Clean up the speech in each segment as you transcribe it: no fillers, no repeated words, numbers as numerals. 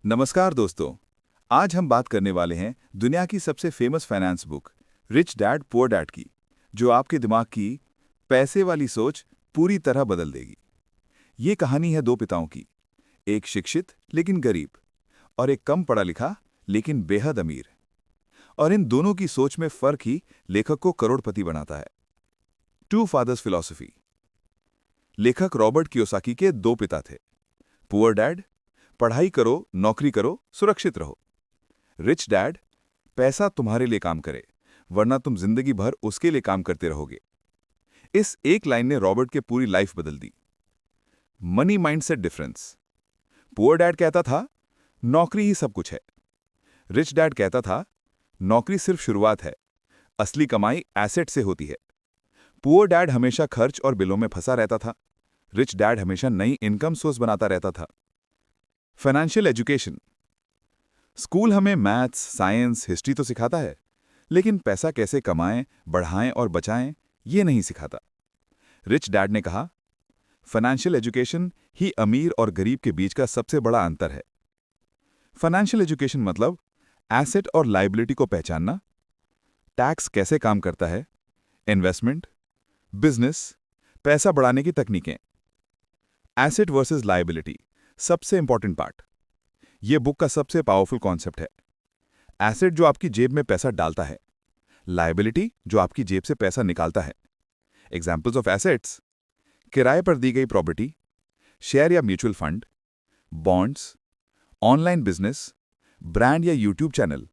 नमस्कार दोस्तों। आज हम बात करने वाले हैं दुनिया की सबसे famous finance book rich dad poor dad की, जो आपके दिमाग की पैसे वाली सोच पूरी तरह बदल देगी। ये कहानी है दो पिताओं की, एक शिक्षित लेकिन गरीब और एक कम पढ़ा लिखा लेकिन बेहद अमीर। और इन दोनों की सोच में फर्क ही लेखक को करोड़पति बनाता है। Two fathers philosophy. लेखक रॉबर्ट कियोसाकी के दो पिता थे। पुअर डैड, पढ़ाई करो, नौकरी करो, सुरक्षित रहो। रिच डैड, पैसा तुम्हारे लिए काम करे, वरना तुम जिंदगी भर उसके लिए काम करते रहोगे। इस एक लाइन ने रॉबर्ट के पूरी लाइफ बदल दी। Money mindset difference. Poor dad कहता था नौकरी ही सब कुछ है। रिच डैड कहता था नौकरी सिर्फ शुरुआत है, असली कमाई एसेट से होती है। पुअर डैड हमेशा खर्च और बिलों में फंसा रहता था। रिच डैड हमेशा नई इनकम सोर्स बनाता रहता था। Financial education. स्कूल हमें मैथ्स, साइंस, हिस्ट्री तो सिखाता है, लेकिन पैसा कैसे कमाएं, बढ़ाएं और बचाएं, ये नहीं सिखाता। रिच डैड ने कहा फाइनेंशियल एजुकेशन ही अमीर और गरीब के बीच का सबसे बड़ा अंतर है। फाइनेंशियल एजुकेशन मतलब एसेट और लायबिलिटी को पहचानना, टैक्स कैसे काम करता है, इन्वेस्टमेंट, बिजनेस, पैसा बढ़ाने की तकनीकें। एसेट वर्सेस लायबिलिटी सबसे इंपॉर्टेंट पार्ट। यह बुक का सबसे पावरफुल कॉन्सेप्ट है। एसेट जो आपकी जेब में पैसा डालता है, लायबिलिटी जो आपकी जेब से पैसा निकालता है। एग्जाम्पल्स ऑफ एसेट्स: किराए पर दी गई प्रॉपर्टी, शेयर या mutual fund, bonds, online business, brand या यूट्यूब चैनल,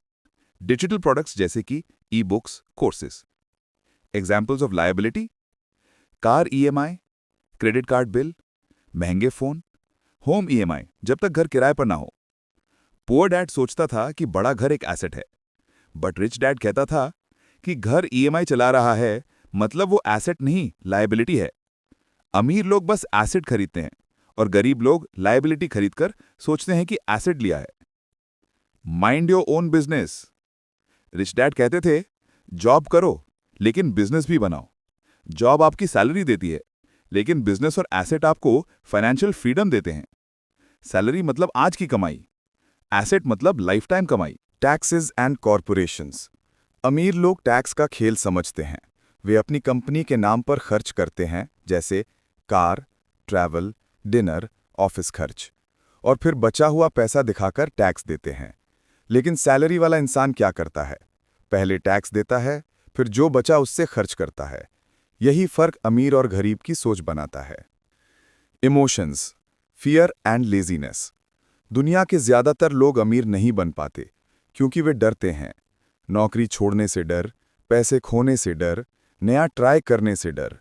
डिजिटल प्रोडक्ट्स जैसे कि e books, courses. Examples of liability: car EMI, credit card bill, महंगे फोन, होम ईएमआई जब तक घर किराए पर ना हो। पुअर डैड सोचता था कि बड़ा घर एक एसेट है, बट रिच डैड कहता था कि घर ईएमआई चला रहा है मतलब वो एसेट नहीं, लायबिलिटी है। अमीर लोग बस एसेट खरीदते हैं और गरीब लोग लायबिलिटी खरीदकर सोचते हैं कि एसेट लिया है। Mind your own business. Rich dad कहते थे जॉब करो लेकिन बिजनेस भी बनाओ। जॉब आपकी सैलरी देती है, लेकिन बिजनेस और एसेट आपको फाइनेंशियल फ्रीडम देते हैं। सैलरी मतलब आज की कमाई, एसेट मतलब लाइफ टाइम कमाई। Taxes and corporations. अमीर लोग टैक्स का खेल समझते हैं। वे अपनी कंपनी के नाम पर खर्च करते हैं, जैसे कार, ट्रैवल, डिनर, ऑफिस खर्च, और फिर बचा हुआ पैसा दिखाकर टैक्स देते हैं। लेकिन सैलरी वाला इंसान क्या करता है? पहले टैक्स देता है, फिर जो बचा उससे खर्च करता है। यही फर्क अमीर और गरीब की सोच बनाता है। Emotions, fear and laziness. दुनिया के ज्यादातर लोग अमीर नहीं बन पाते क्योंकि वे डरते हैं। नौकरी छोड़ने से डर, पैसे खोने से डर, नया ट्राई करने से डर।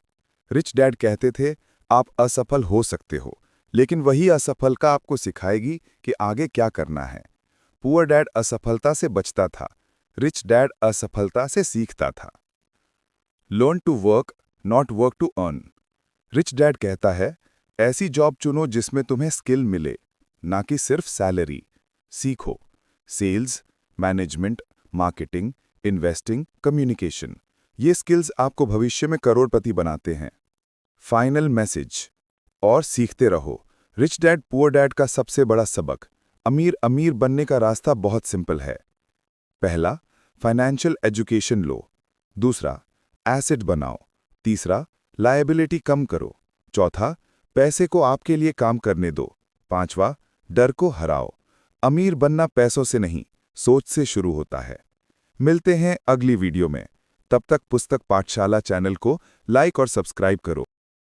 रिच डैड कहते थे आप असफल हो सकते हो, लेकिन वही असफलता आपको सिखाएगी कि आगे क्या करना है। पुअर डैड असफलता से बचता था, रिच डैड असफलता से सीखता था। Learn to work, not work to earn. Rich dad कहता है ऐसी जॉब चुनो जिसमें तुम्हें स्किल मिले, ना कि सिर्फ सैलरी। सीखो sales, management, marketing, investing, communication. ये स्किल्स आपको भविष्य में करोड़पति बनाते हैं। फाइनल मैसेज और सीखते रहो। रिच डैड पुअर डैड का सबसे बड़ा सबक: अमीर अमीर बनने का रास्ता बहुत सिंपल है। पहला, फाइनेंशियल एजुकेशन लो। दूसरा, एसेट बनाओ। तीसरा, लायबिलिटी कम करो। चौथा, पैसे को आपके लिए काम करने दो। पांचवा, डर को हराओ। अमीर बनना पैसों से नहीं, सोच से शुरू होता है। मिलते हैं अगली वीडियो में। तब तक पुस्तक पाठशाला चैनल को लाइक और सब्सक्राइब करो।